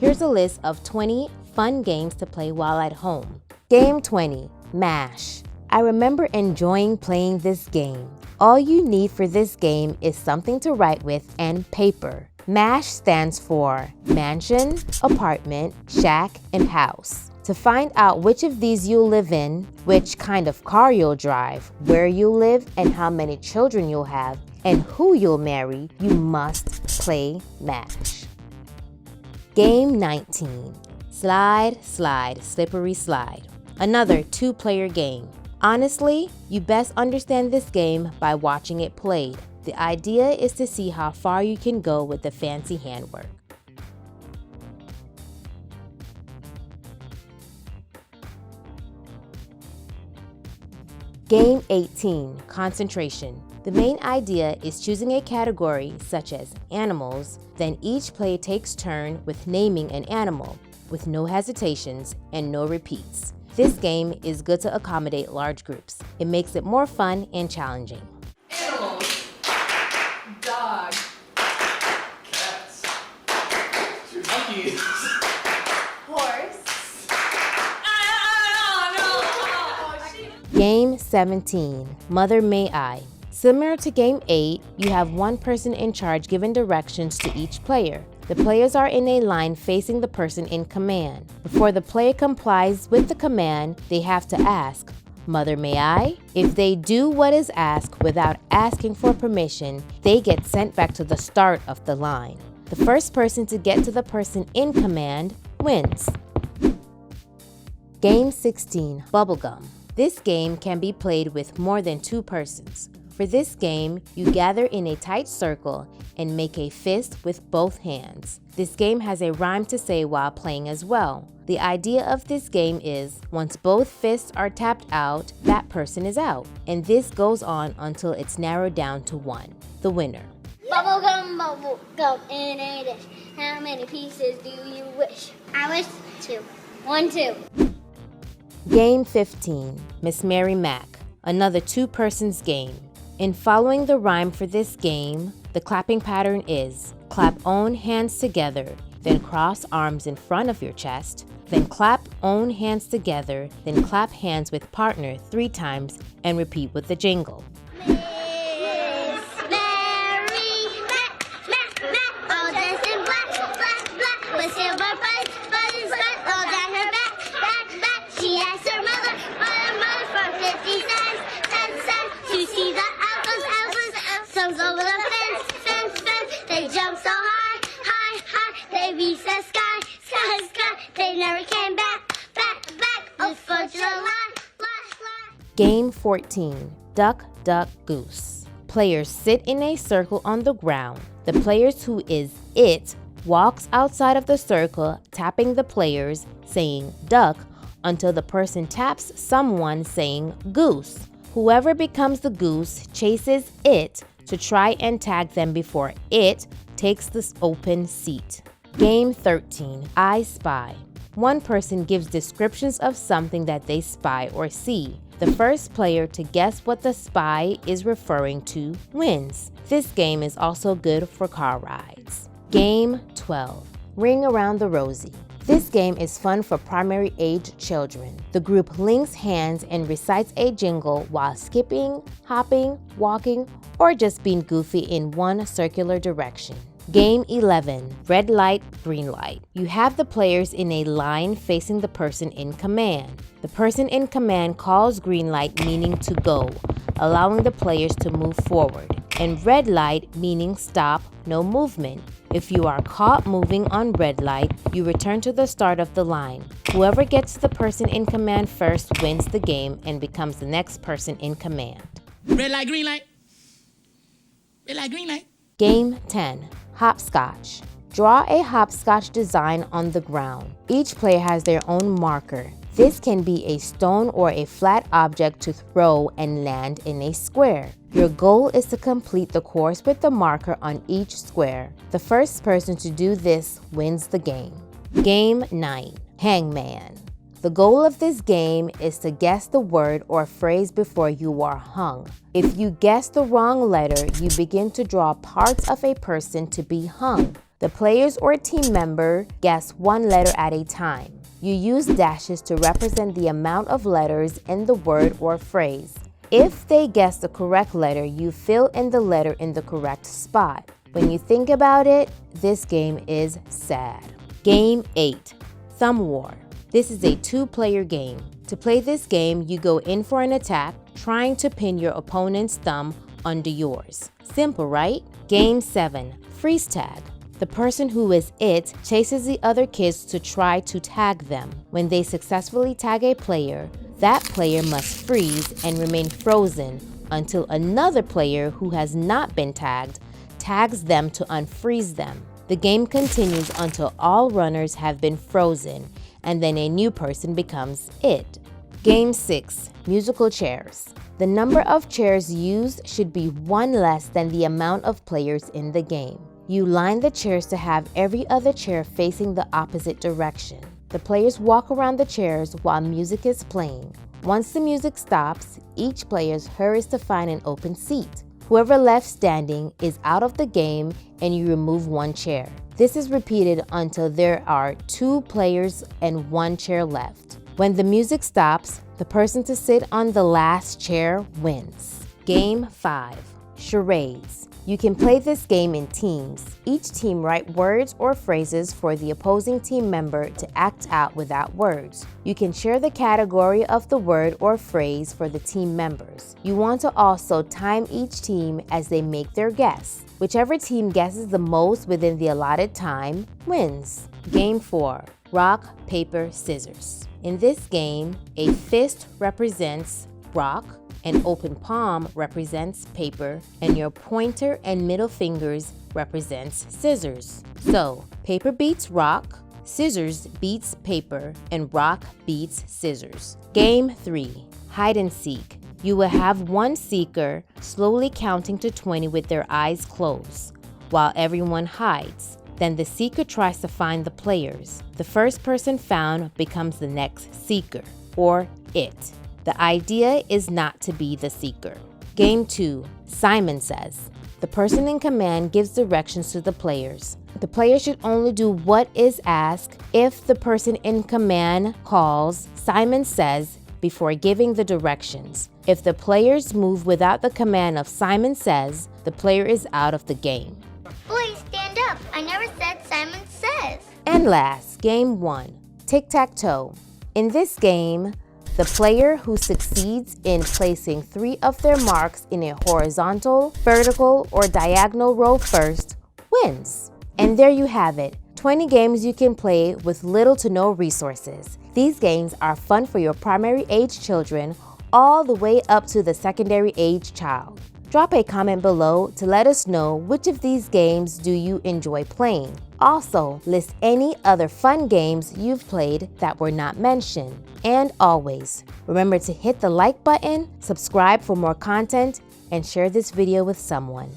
Here's a list of 20 fun games to play while at home. Game 20, Mash. I remember enjoying playing this game. All you need for this game is something to write with and paper. MASH stands for mansion, apartment, shack, and house. To find out which of these you'll live in, which kind of car you'll drive, where you'll live, and how many children you'll have, and who you'll marry, you must play MASH. Game 19. Slide, slide, slippery slide. Another two-player game. Honestly, you best understand this game by watching it played. The idea is to see how far you can go with the fancy handwork. Game 18, Concentration. The main idea is choosing a category such as animals, then each player takes turn with naming an animal, with no hesitations and no repeats. This game is good to accommodate large groups. It makes it more fun and challenging. Animals. Dog. Cats. Monkeys. Horse. Game 17, Mother Maeeye. Similar to Game 8, you have one person in charge giving directions to each player. The players are in a line facing the person in command. Before the player complies with the command, they have to ask, "Mother, may I?" If they do what is asked without asking for permission, they get sent back to the start of the line. The first person to get to the person in command wins. Game 16, Bubblegum. This game can be played with more than two persons. For this game, you gather in a tight circle and make a fist with both hands. This game has a rhyme to say while playing as well. The idea of this game is, once both fists are tapped out, that person is out. And this goes on until it's narrowed down to one, the winner. Bubblegum in a dish. How many pieces do you wish? I wish 2. 1, 2. Game 15, Miss Mary Mack. Another two-persons game. In following the rhyme for this game, the clapping pattern is clap own hands together, then cross arms in front of your chest, then clap own hands together, then clap hands with partner 3 times and repeat with the jingle. Game 14, Duck, Duck, Goose. Players sit in a circle on the ground. The players who is it walks outside of the circle, tapping the players, saying duck, until the person taps someone saying goose. Whoever becomes the goose chases it to try and tag them before it takes this open seat. Game 13, I Spy. One person gives descriptions of something that they spy or see. The first player to guess what the spy is referring to wins. This game is also good for car rides. Game 12, Ring Around the Rosie. This game is fun for primary age children. The group links hands and recites a jingle while skipping, hopping, walking, or just being goofy in one circular direction. Game 11, Red Light, Green Light. You have the players in a line facing the person in command. The person in command calls green light, meaning to go, allowing the players to move forward, and red light, meaning stop, no movement. If you are caught moving on red light, you return to the start of the line. Whoever gets the person in command first wins the game and becomes the next person in command. Red light, green light. Red light, green light. Game 10, Hopscotch. Draw a hopscotch design on the ground. Each player has their own marker. This can be a stone or a flat object to throw and land in a square. Your goal is to complete the course with the marker on each square. The first person to do this wins the game. Game 9, Hangman. The goal of this game is to guess the word or phrase before you are hung. If you guess the wrong letter, you begin to draw parts of a person to be hung. The players or team member guess one letter at a time. You use dashes to represent the amount of letters in the word or phrase. If they guess the correct letter, you fill in the letter in the correct spot. When you think about it, this game is sad. Game 8. Thumb War. This is a 2-player game. To play this game, you go in for an attack, trying to pin your opponent's thumb under yours. Simple, right? Game 7. Freeze Tag. The person who is it chases the other kids to try to tag them. When they successfully tag a player, that player must freeze and remain frozen until another player who has not been tagged tags them to unfreeze them. The game continues until all runners have been frozen, and then a new person becomes it. Game 6. Musical chairs. The number of chairs used should be one less than the amount of players in the game. You line the chairs to have every other chair facing the opposite direction. The players walk around the chairs while music is playing. Once the music stops, each player hurries to find an open seat. Whoever left standing is out of the game and you remove one chair. This is repeated until there are 2 players and 1 chair left. When the music stops, the person to sit on the last chair wins. Game 5. Charades. You can play this game in teams. Each team write words or phrases for the opposing team member to act out without words. You can share the category of the word or phrase for the team members. You want to also time each team as they make their guess. Whichever team guesses the most within the allotted time wins. Game 4. Rock, paper, scissors. In this game, a fist represents rock, an open palm represents paper, and your pointer and middle fingers represents scissors. So, paper beats rock, scissors beats paper, and rock beats scissors. Game 3. Hide and seek. You will have one seeker slowly counting to 20 with their eyes closed, while everyone hides. Then the seeker tries to find the players. The first person found becomes the next seeker, or it. The idea is not to be the seeker. Game 2. Simon Says. The person in command gives directions to the players. The player should only do what is asked if the person in command calls Simon Says before giving the directions. If the players move without the command of Simon Says, the player is out of the game. Boys, stand up. I never said Simon Says. And last, Game 1. Tic Tac Toe. In this game, the player who succeeds in placing 3 of their marks in a horizontal, vertical, or diagonal row first wins. And there you have it, 20 games you can play with little to no resources. These games are fun for your primary age children all the way up to the secondary age child. Drop a comment below to let us know which of these games do you enjoy playing. Also, list any other fun games you've played that were not mentioned. And always, remember to hit the like button, subscribe for more content, and share this video with someone.